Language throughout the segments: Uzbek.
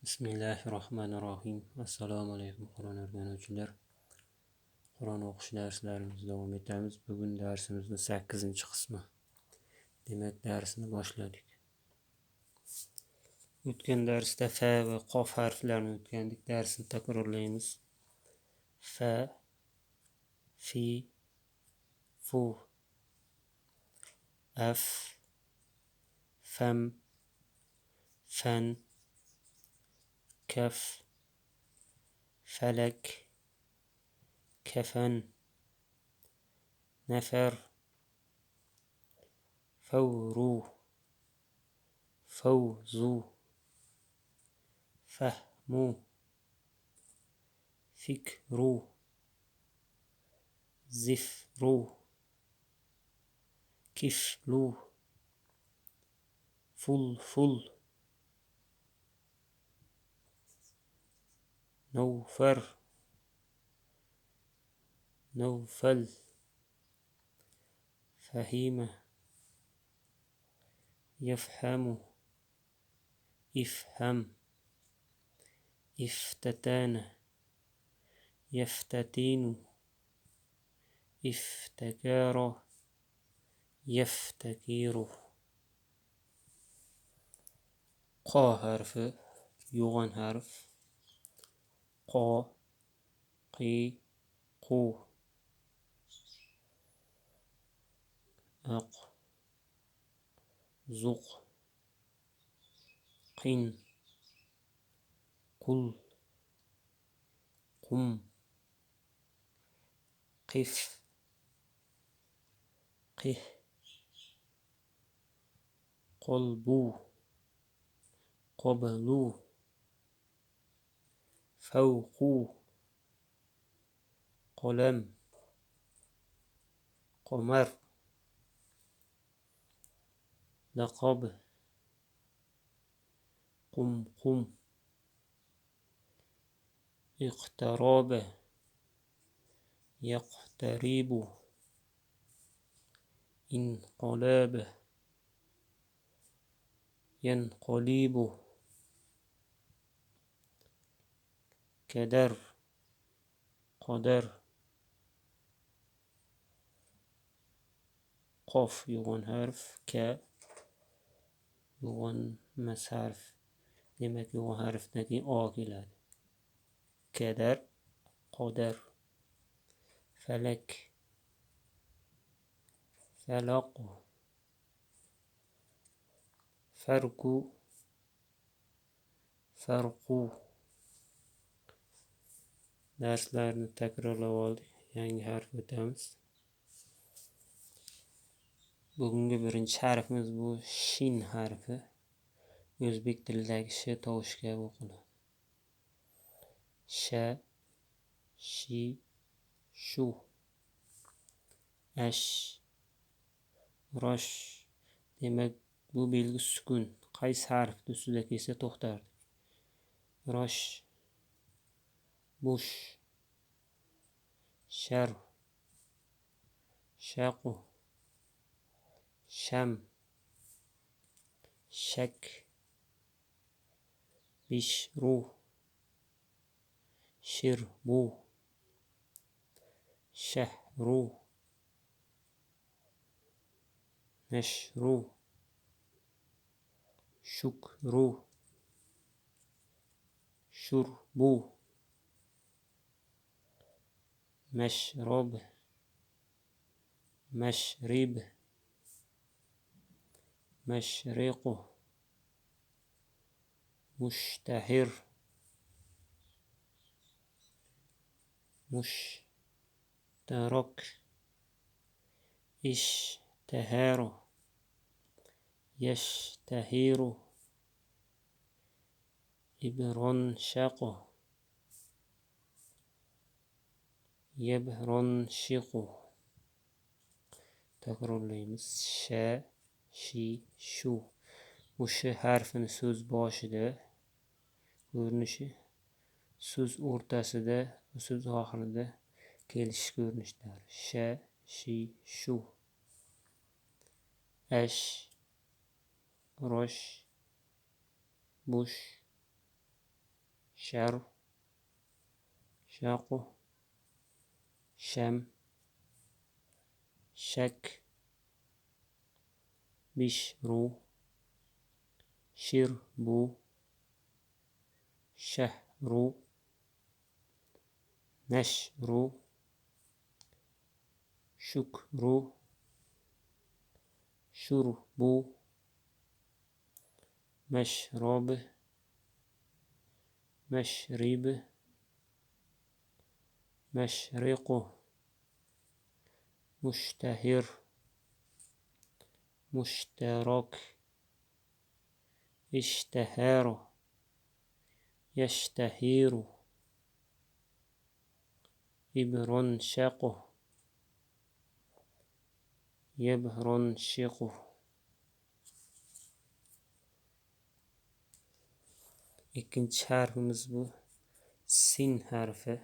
Bismillahirrohmanirrohim. Assalomu alaykum Qur'on o'rganuvchilar. Qur'on o'qish darslarimizni davom etamiz. Bugun darsimizning 8-qismi. Demak, darsni boshladik. O'tgan darsda fa va qof harflarini o'tgandik. Darsni takrorlaymiz. Fa, fi, fu, af, fam, fan, kaf, falak, kafan, nafar, fawru, fawzu, fahmu, fikru, zifru, kiflu, fulful, nawfar, nawfal, fahima, yafhamu, ifham, iftatana, yaftatinu, iftakara, yaftakiru. Qa harfi yo'g'on harf. Qa, qi, qu. Aq, zuq, qin, qul, qum, qif, qih, qolbu, qablu, fawqu, qalam, qamar, laqab, qumqum, iqtaraba, yaqtaribu, inqalaba, yanqalibu, kadar, qadar. Qof yo'g'on harf. Ka yo'g'on emas harf. Demak, yo'g'on harfdan keyin o keladi. Kadar, qadar, falak, falaqu, farqu, farqu. Darslarni takrorlab oldik. Yangi harf o'tamiz. Bugungi birinchi harfimiz bu shin harfi. O'zbek tilidagi sh tovushi kabi o'qiladi. Sha, shi, shu. Ash, rosh. Demak, bu belgi sukun. Qaysi harfni ustida kelsa to'xtardik. Rosh, bush, shar, shaqu, sham, shak, bishru, shirbu, shahru, nashru, shukru, shurbu, mashrab, mashrib, mashriqu, mushtahir, mushtarak, ishtaharu, yashtahiru, ibronshaqu, yabronshaqu. Takrorlaymiz. Sha, shi, shu. O'sha harfini so'z boshida ko'rinishi, so'z o'rtasida, so'z oxirida kelish ko'rinishlari. Sha, shi, shu. Ash, rosh, bush, shar, shaqu, sham, shak, bish, ru, shir, bu, shah, ru, nash, ru, shuk, ru, shur, bu, mash, robi, mashribi, mashriqu, mushtahir, mushtarak, ishtaharu, yashtahiru, ibronshaqu, yabronshaqu. İkinci harfimiz bu. Sin harfi.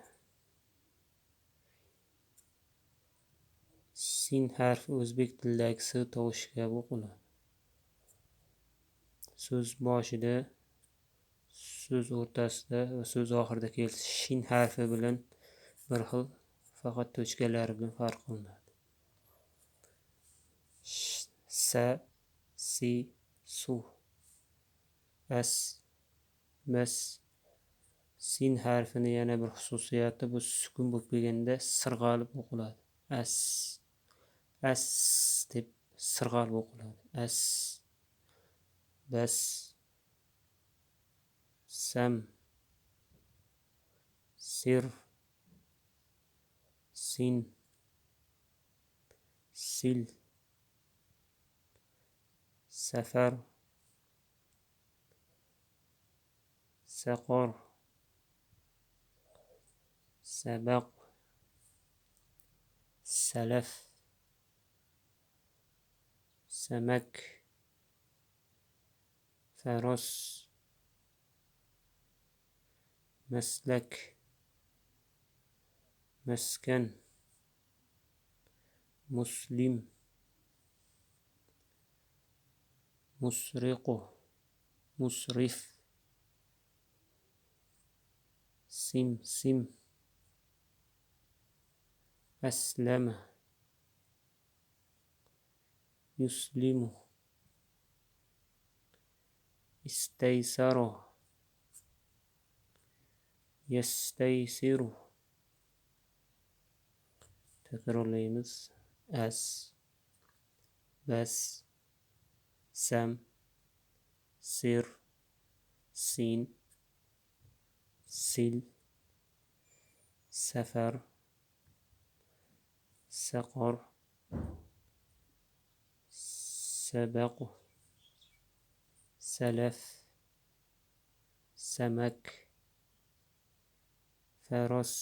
Sin harfi o'zbek tilidagi s tovushi kabi o'qiladi. So'z boshida, so'z o'rtasida va so'z oxirida kelsa shin harfi bilan bir xil, faqat tochkalari bilan farq qilinadi. Sa, si, su, as, mas. Sin harfini yana bir xususiyati bu sukun bo'lib kelganda sirg'alib o'qiladi. As, as deb sirg'alib o'qiladi. As, bas, sam, sir, sin, sil, safar, saqor, sabaq, salaf, samak, faros, maslak, maskan, muslim, musriqu, musrif, sim, aslama, yuslimu, istaysaru, yastaysiru. Takrorlaymiz. As, bas, sam, sir, sin, sil, safar, saqor, sabaq, salaf, samak, faros,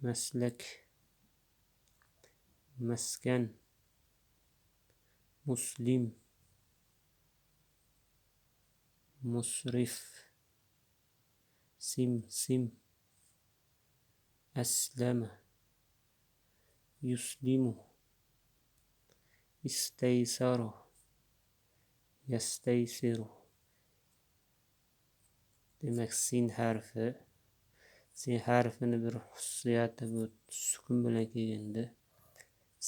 maslak, maskan, muslim, musrif, sim, aslama, yuslimu, istaysaru, yastaysiru. Demak, sin harfini bir xususiyati bu sukun bilan kelganda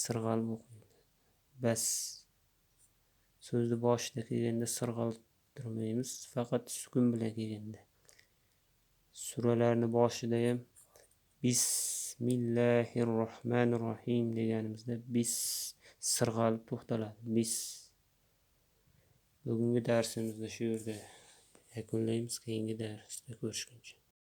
sirg'alib o'qiladi. Bas so'zni boshida kelganda sirg'altirmaymiz, faqat sukun bilan kelganda. Suralarni boshida ham Bismillahirrohmanirrohim deganimizda bis sirg'alib to'xtaladi. Bis. Bugungi darsimizni shu yerda yakunlaymiz. Keyingi darsda ko'rishguncha.